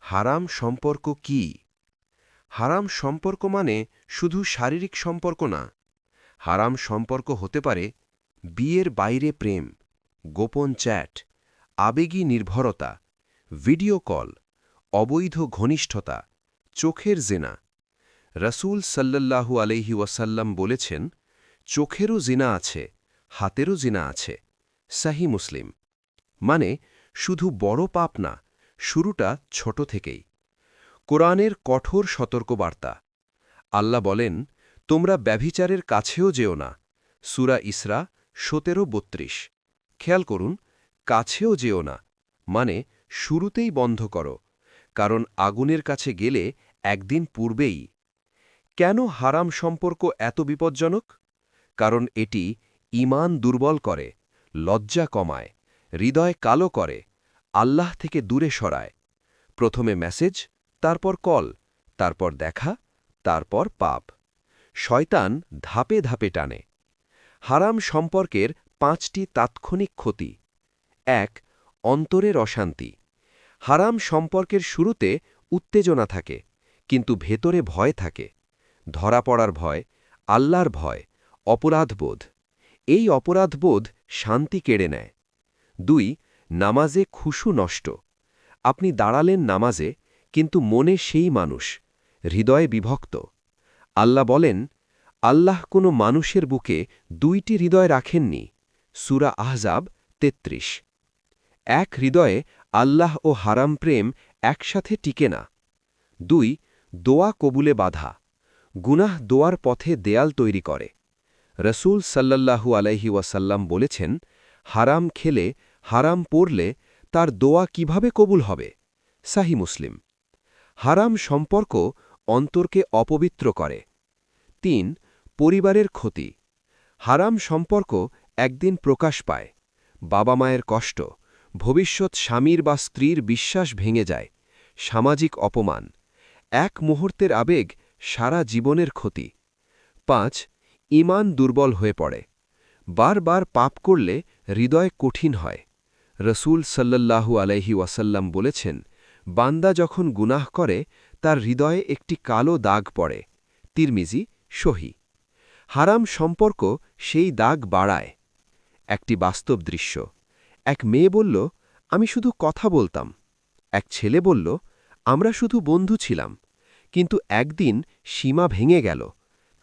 হারাম সম্পর্ক কি? হারাম সম্পর্ক মানে শুধু শারীরিক সম্পর্ক না। হারাম সম্পর্ক হতে পারে বিয়ের বাইরে প্রেম, গোপন চ্যাট, আবেগী নির্ভরতা, ভিডিও কল, অবৈধ ঘনিষ্ঠতা, চোখের জেনা। রাসূল সাল্লাল্লাহু আলাইহি ওয়াসাল্লাম বলেছেন, চোখেরও জিনা আছে, হাতেরও জিনা আছে। সহিহ মুসলিম। মানে শুধু বড় পাপ না, শুরুটা ছোট থেকেই। কোরআনের কঠোর সতর্কবার্তা। আল্লাহ বলেন, তোমরা ব্যভিচারের কাছেও যেও না। সূরা ইসরা ১৭-৩২। খেয়াল করুন, কাছেও যেও না মানে শুরুতেই বন্ধ করো, কারণ আগুনের কাছে গেলে একদিন পূর্বেই। কেন হারাম সম্পর্ক এত বিপজ্জনক? কারণ এটি ঈমান দুর্বল করে, লজ্জা কমায়, হৃদয় কালো করে, আল্লাহ থেকে দূরে সরায়। প্রথমে মেসেজ, তারপর কল, তারপর দেখা, তারপর পাপ। শয়তান ধাপে ধাপে টানে। হারাম সম্পর্কের ৫টি তাৎক্ষণিক ক্ষতি। ১. অন্তরের অশান্তি। হারাম সম্পর্কের শুরুতে উত্তেজনা থাকে, কিন্তু ভেতরে ভয় থাকে। ধরা পড়ার ভয়, আল্লাহর ভয়, অপরাধবোধ। এই অপরাধবোধ শান্তি কেড়ে নেয়। ২. নামাজে খুশু নষ্ট। আপনি দাঁড়ালেন নামাজে, কিন্তু মনে সেই মানুষ, হৃদয়ে বিভক্ত। আল্লাহ বলেন, আল্লাহ কোনো মানুষের বুকে ২টি হৃদয় রাখেননি। সূরা আহজাব ৩৩। এক হৃদয়ে আল্লাহ ও হারাম প্রেম একসাথে টিকে না। ২. দোয়া কবুলে বাধা। গুনাহ দোয়ার পথে দেয়াল তৈরি করে। রসুল সাল্লাল্লাহু আলাইহি ওয়াসাল্লাম বলেছেন, হারাম খেলে, হারাম পড়লে তার দোয়া কিভাবে কবুল হবে? সহিহ মুসলিম। হারাম সম্পর্ক অন্তরকে অপবিত্র করে। ৩. পরিবারের ক্ষতি। হারাম সম্পর্ক একদিন প্রকাশ পায়। বাবা মায়ের কষ্ট, ভবিষ্যৎ স্বামীর বা স্ত্রীর বিশ্বাস ভেঙে যায়, সামাজিক অপমান, এক মুহূর্তের আবেগ সারা জীবনের ক্ষতি। ৫. ঈমান দুর্বল হয়ে পড়ে। বারবার পাপ করলে হৃদয় কঠিন হয়। রসুল সাল্লাল্লাহু আলাইহি ওয়াসাল্লাম বলেছেন, বান্দা যখন গুনাহ করে তার হৃদয়ে একটি কালো দাগ পড়ে। তিরমিজি, সহি। হারাম সম্পর্ক সেই দাগ বাড়ায়। একটি বাস্তব দৃশ্য। এক মেয়ে বলল, আমি শুধু কথা বলতাম। এক ছেলে বলল, আমরা শুধু বন্ধু ছিলাম। কিন্তু একদিন সীমা ভেঙে গেল,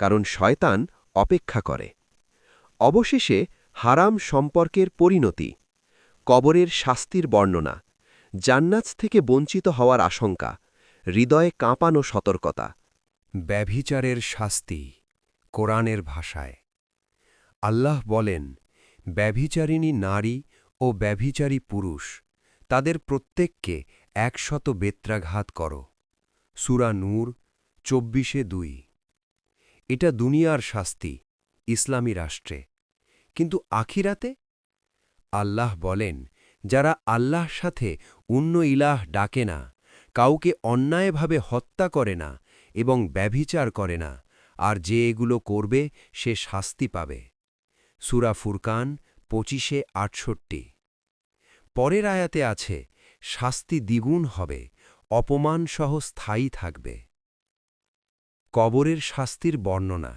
কারণ শয়তান অপেক্ষা করে। অবশেষে হারাম সম্পর্কের পরিণতি। কবরের শাস্তির বর্ণনা, জান্নাত থেকে বঞ্চিত হওয়ার আশঙ্কা, হৃদয়ে কাঁপানো সতর্কতা। ব্যভিচারের শাস্তি কোরআনের ভাষায়। আল্লাহ বলেন, ব্যভিচারিণী নারী ও ব্যভিচারী পুরুষ, তাদের প্রত্যেককে ১০০ বেত্রাঘাত কর। সূরা নূর ২৪-২। এটা দুনিয়ার শাস্তি, ইসলামী রাষ্ট্রে। কিন্তু আখিরাতে? আল্লাহ বলেন, যারা আল্লাহর সাথে অন্য ইলাহ ডাকে না, কাউকে অন্যায়ভাবে হত্যা করে না এবং ব্যভিচার করে না, আর যে এগুলো করবে সে শাস্তি পাবে। সূরা ফুরকান ২৫-৬৮। পরের আয়াতে আছে, শাস্তি দ্বিগুণ হবে, অপমানসহ স্থায়ী থাকবে। কবরের শাস্তির বর্ণনা।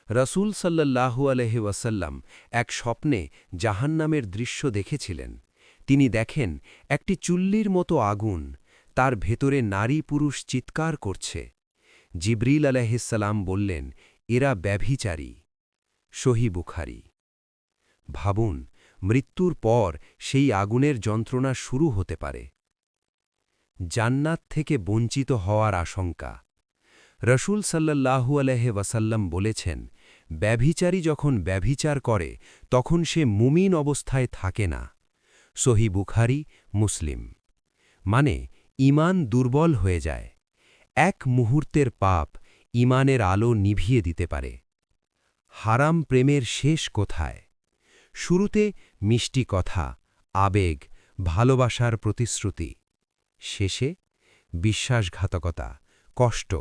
রসুল সাল্লাল্লাহু আলাইহি ওয়াসাল্লাম এক স্বপ্নে জাহান্নামের দৃশ্য দেখেছিলেন। তিনি দেখেন একটি চুল্লির মতো আগুন, তার ভেতরে নারী পুরুষ চিৎকার করছে। জিবরিল আলাইহিসসালাম বললেন, এরা ব্যভিচারী। সহিহ বুখারী। ভাবুন, মৃত্যুর পর সেই আগুনের যন্ত্রণা শুরু হতে পারে। জান্নাত থেকে বঞ্চিত হওয়ার আশঙ্কা। রসুল সাল্লাল্লাহু আলাইহি ওয়াসাল্লাম বলেছেন, ব্যভিচারী যখন ব্যভিচার করে তখন সে মুমিন অবস্থায় থাকে না। সহিহ বুখারী, মুসলিম। মানে ঈমান দুর্বল হয়ে যায়। এক মুহূর্তের পাপ ঈমানের আলো নিভিয়ে দিতে পারে। হারাম প্রেমের শেষ কোথায়? শুরুতে মিষ্টি কথা, আবেগ, ভালোবাসার প্রতিশ্রুতি। শেষে বিশ্বাসঘাতকতা, কষ্ট,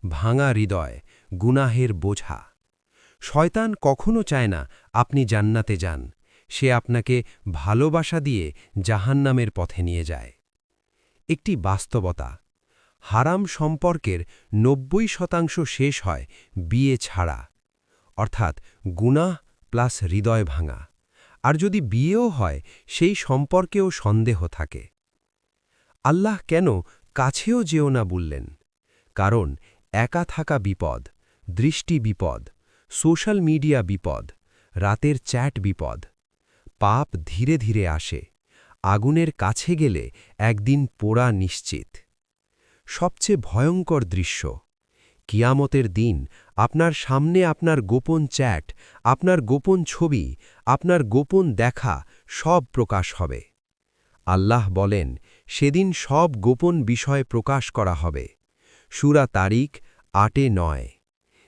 ভাঙা হৃদয়, গুনাহের বোঝা। শয়তান কখনো চায় না আপনি জান্নাতে যান। সে আপনাকে ভালোবাসা দিয়ে জাহান্নামের পথে নিয়ে যায়। একটি বাস্তবতা। হারাম সম্পর্কের ৯০% শেষ হয় বিয়ে ছাড়া, অর্থাৎ গুনাহ প্লাস হৃদয় ভাঙা। আর যদি বিয়েও হয়, সেই সম্পর্কেও সন্দেহ থাকে। আল্লাহ কেন কাছেও যেও না বললেন? কারণ একা থাকা বিপদ, দৃষ্টি বিপদ, সোশ্যাল মিডিয়া বিপদ, রাতের চ্যাট বিপদ। পাপ ধীরে ধীরে আসে, আগুনের কাছে গেলে একদিন পোড়া নিশ্চিত। সবচেয়ে ভয়ঙ্কর দৃশ্য, কিয়ামতের দিন আপনার সামনে আপনার গোপন চ্যাট, আপনার গোপন ছবি, আপনার গোপন দেখা সব প্রকাশ হবে। আল্লাহ বলেন, সেদিন সব গোপন বিষয় প্রকাশ করা হবে। সূরা তারিখ ৮-৯।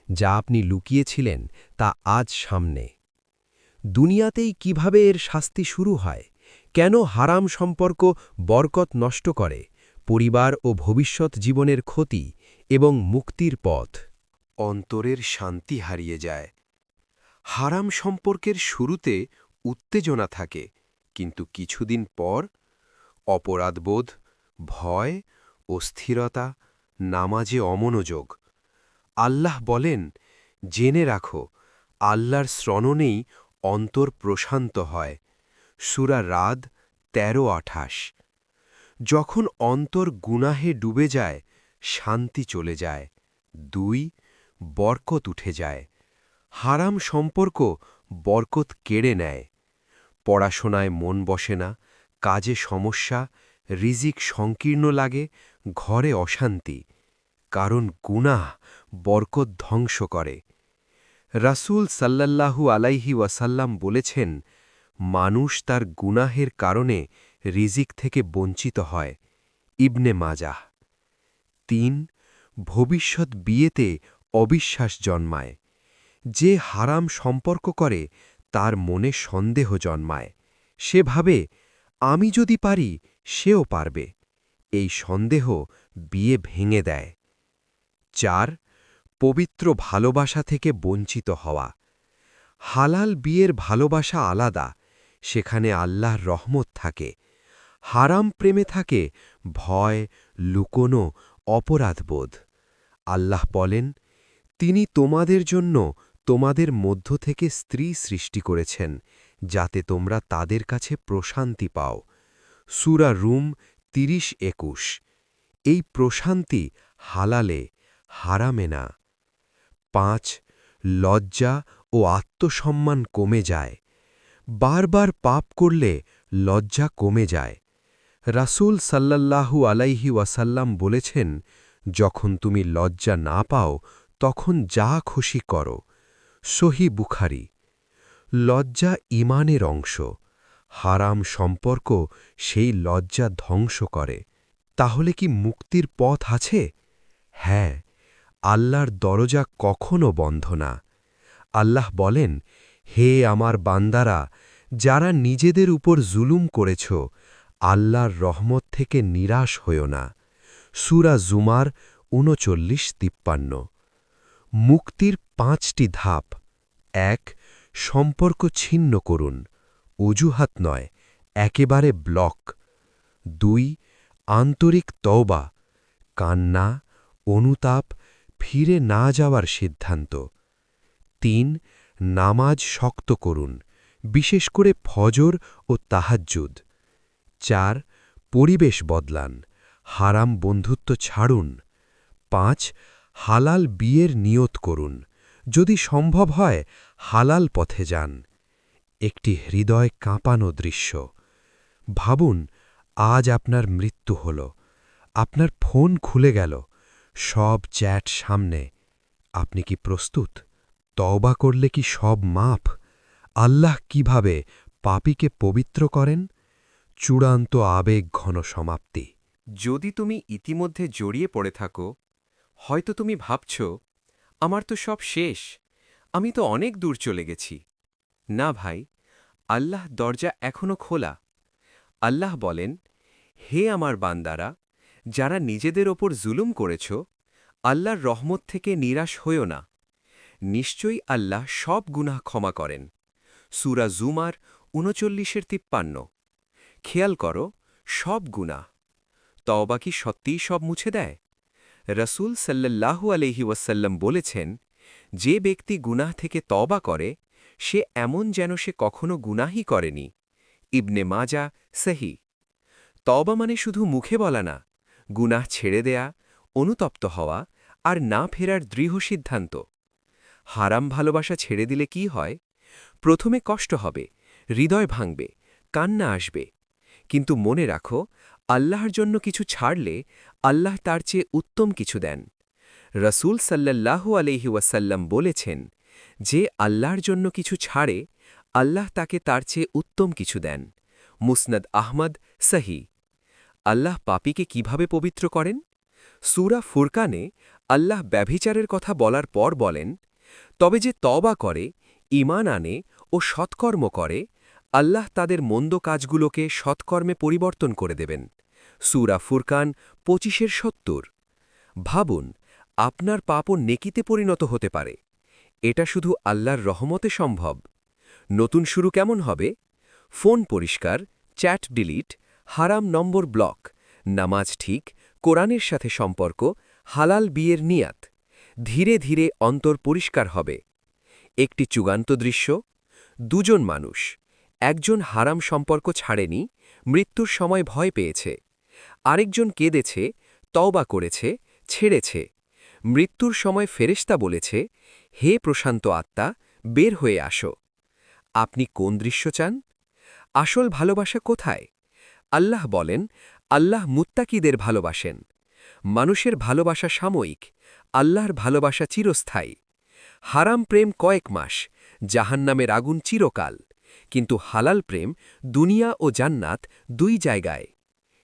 যা আপনি লুকিয়েছিলেন তা আজ সামনে। দুনিয়াতেই কিভাবে এর শাস্তি শুরু হয়, কেন হারাম সম্পর্ক বরকত নষ্ট করে, পরিবার ও ভবিষ্যৎ জীবনের ক্ষতি এবং মুক্তির পথ। অন্তরের শান্তি হারিয়ে যায়। হারাম সম্পর্কের শুরুতে উত্তেজনা থাকে, কিন্তু কিছুদিন পর অপরাধবোধ, ভয়, অস্থিরতা, নামাজে অমনোযোগ। আল্লাহ বলেন, জেনে রাখো, আল্লাহর শ্রণনেই অন্তর প্রশান্ত হয়। সূরা রাদ ১৩-২৮। যখন অন্তর গুনাহে ডুবে যায়, শান্তি চলে যায়। ২. বরকত উঠে যায়। হারাম সম্পর্ক বরকত কেড়ে নেয়। পড়াশোনায় মন বসে না, কাজে সমস্যা, রিজিক সংকীর্ণ লাগে, ঘরে অশান্তি। কারণ গুনাহ বরকত ধ্বংস করে। রাসূল সাল্লাল্লাহু আলাইহি ওয়াসাল্লাম বলেছেন, মানুষ তার গুনাহের কারণে রিজিক থেকে বঞ্চিত হয়। ইবনে মাজাহ। ৩. ভবিষ্যৎ বিয়েতে অবিশ্বাস জন্মায়। যে হারাম সম্পর্ক করে তার মনে সন্দেহ জন্মায়। সে ভাবে, আমি যদি পারি সেও পারবে। এই সন্দেহ বিয়ে ভেঙে দেয়। ৪. পবিত্র ভালোবাসা থেকে বঞ্চিত হওয়া। হালাল বিয়ের ভালোবাসা আলাদা, সেখানে আল্লাহর রহমত থাকে। হারাম প্রেমে থাকে ভয়, লুকোনো, অপরাধবোধ। আল্লাহ বলেন, তিনি তোমাদের জন্য তোমাদের মধ্য থেকে স্ত্রী সৃষ্টি করেছেন, যাতে তোমরা তাদের কাছে প্রশান্তি পাও। সূরা রুম ৩০-২১। এই প্রশান্তি হালালে, হারামে না। ৫. লজ্জা ও আত্মসম্মান কমে যায়। বারবার পাপ করলে লজ্জা কমে যায়। রাসূল সাল্লাল্লাহু আলাইহি ওয়াসাল্লাম বলেছেন, যখন তুমি লজ্জা না পাও তখন যা খুশি করো। সহিহ বুখারী। লজ্জা ঈমানের অংশ। হারাম সম্পর্ক সেই লজ্জা ধ্বংস করে। তাহলে কি মুক্তির পথ আছে? হ্যাঁ, আল্লাহর দরজা কখনো বন্ধ না। আল্লাহ বলেন, হে আমার বান্দারা, যারা নিজেদের উপর জুলুম করেছ, আল্লাহর রহমত থেকে নিরাশ হইও না। সূরা জুমার ৩৯-৫৩। মুক্তির ৫টি ধাপ। ১. সম্পর্ক ছিন্ন করুন, অজুহাত নয়, একেবারে ব্লক। ২. আন্তরিক তওবা, কান্না, অনুতাপ, ফিরে না যাওয়ার সিদ্ধান্ত। ৩. নামাজ শক্ত করুন, বিশেষ করে ফজর ও তাহাজ্জুদ। ৪. পরিবেশ বদলান, হারাম বন্ধুত্ব ছাড়ুন। ৫. হালাল বিয়ের নিয়ত করুন, যদি সম্ভব হয় হালাল পথে যান। একটি হৃদয় কাঁপানো দৃশ্য। ভাবুন, আজ আপনার মৃত্যু হল, আপনার ফোন খুলে গেল, সব চ্যাট সামনে। আপনি কি প্রস্তুত? তওবা করলে কি সব মাফ? আল্লাহ কিভাবে পাপীকে পবিত্র করেন? চূড়ান্ত আবেগ ঘন সমাপ্তি। যদি তুমি ইতিমধ্যে জড়িয়ে পড়ে থাকো, হয়তো তুমি ভাবছ, আমার তো সব শেষ, আমি তো অনেক দূর চলে গেছি। না ভাই, আল্লাহ দরজা এখনো খোলা। আল্লাহ বলেন, হে আমার বান্দারা, যারা নিজেদের ওপর জুলুম করেছ, আল্লাহর রহমত থেকে নিরাশ হইও না। নিশ্চয়ই আল্লাহ সব গুনাহ ক্ষমা করেন। সূরা জুমার ৩৯-৫৩। খেয়াল করো, সব গুনাহ। তওবা কি সত্যিই সব মুছে দেয়? রসুল সাল্লাল্লাহু আলাইহি ওয়াসাল্লাম বলেছেন, যে ব্যক্তি গুনাহ থেকে তওবা করে সে এমন যেন সে কখনো গুনাহই করেনি। ইবনে মাজা, সহি। তওবা মানে শুধু মুখে বলা না, গুনাহ ছেড়ে দেয়া, অনুতপ্ত হওয়া আর না ফেরার দৃঢ় সিদ্ধান্ত। হারাম ভালোবাসা ছেড়ে দিলে কি হয়? প্রথমে কষ্ট হবে, হৃদয় ভাঙবে, কান্না আসবে। কিন্তু মনে রাখো, আল্লাহর জন্য কিছু ছাড়লে আল্লাহ তার চেয়ে উত্তম কিছু দেন। রসুল সাল্লাল্লাহু আলাইহি ওয়াসাল্লাম বলেছেন, যে আল্লাহর জন্য কিছু ছাড়ে আল্লাহ তাকে তার চেয়ে উত্তম কিছু দেন। মুসনাদ আহমদ, সহি। আল্লাহ পাপীকে কিভাবে পবিত্র করেন? সূরা ফুরকানে আল্লাহ ব্যভিচারের কথা বলার পর বলেন, তবে যে তওবা করে, ঈমান আনে ও সৎকর্ম করে, আল্লাহ তাদের মন্দ কাজগুলোকে সৎকর্মে পরিবর্তন করে দেবেন। সূরা ফুরকান 25-70। ভাবুন, আপনার পাপও নেকিতে পরিণত হতে পারে। এটা শুধু আল্লাহর রহমতে সম্ভব। নতুন শুরু কেমন হবে? ফোন পরিষ্কার, চ্যাট ডিলিট, হারাম নম্বর ব্লক, নামাজ ঠিক, কোরআনের সাথে সম্পর্ক, হালাল বিয়ের নিয়াত। ধীরে ধীরে অন্তর পরিষ্কার হবে। একটি চূড়ান্ত দৃশ্য: দুজন মানুষ, একজন হারাম সম্পর্ক ছাড়েনি, মৃত্যুর সময় ভয় পেয়েছে। আরেকজন কেঁদেছে, তওবা করেছে, ছেড়েছে। মৃত্যুর সময় ফেরেশতা বলেছে, হে প্রশান্ত আত্মা, বের হয়ে আসো। আপনি কোন দৃশ্য চান? আসল ভালোবাসা কোথায়? আল্লাহ বলেন, আল্লাহ মুত্তাকিদের ভালোবাসেন। মানুষের ভালোবাসা সাময়িক, আল্লাহর ভালোবাসা চিরস্থায়ী। হারাম প্রেম কয়েক মাস, জাহান্নামের আগুন চিরকাল। কিন্তু হালাল প্রেম দুনিয়া ও জান্নাত দুই জায়গায়।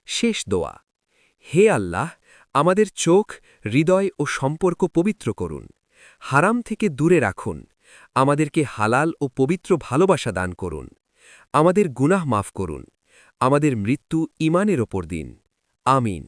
শেষ দোয়া: হে আল্লাহ, আমাদের চোখ, হৃদয় ও সম্পর্ক পবিত্র করুন। হারাম থেকে দূরে রাখুন। আমাদেরকে হালাল ও পবিত্র ভালোবাসা দান করুন। আমাদের গুনাহ মাফ করুন। আমাদের মৃত্যু ঈমানের ওপর দিন। আমিন।